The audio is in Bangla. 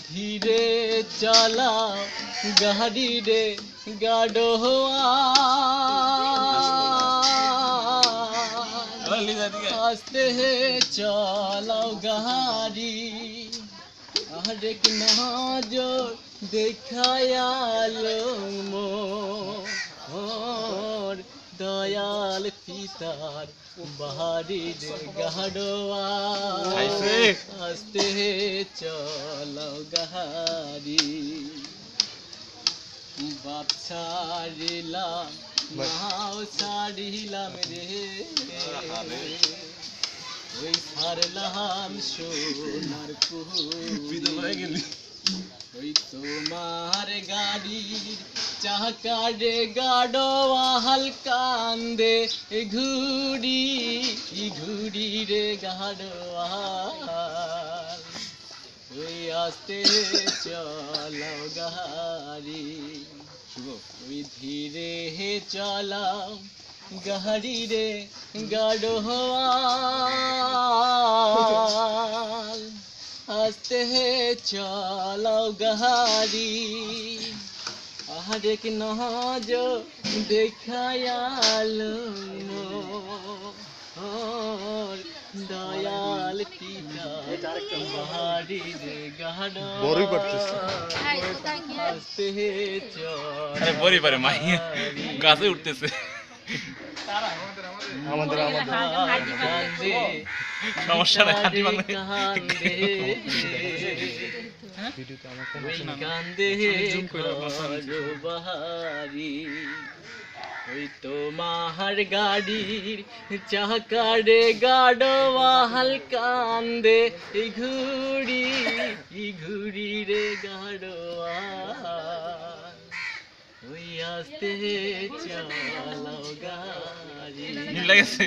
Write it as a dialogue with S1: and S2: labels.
S1: ধীরে চালাও গাড়ি রে গাড়োয়া আস্তে চালাও গাড়ি আরেক নজর দেখায়ালো মোর দয়াল পিতার বাড়ির গাড়োয়া আস্তে চলো গাড়ি বাপ ছাড়িলাম মাও ছাড়িলাম রে ওই ছাড়লাম সোনার পুরি ওই তোমার গাড়ির চাকারে গাড়োয়া হালকান্দে ঘুরি ঘুরি রে গাড়োয়া ওই আস্তে চলাও গাড়ি ওই ধীরে চলাও গাড়ি রে গাড়োয়া আস্তে চলাও গাড়ি আরেক নজর দেখায়ালো মোর দয়াল পিতা বাড়ির গাড়োয়া আস্তে চলাও
S2: গাছে উঠতেছে
S1: আমাদের
S2: সমস্যা নাই
S1: কান্দে বাহারি ওই তোমার গাড়ির চাকারে গাড়োয়া হালকান্দে ঘুরি ঘুরি রে গাড়োয়া ওই আস্তে চালাও গাড়ি
S2: লাগেছে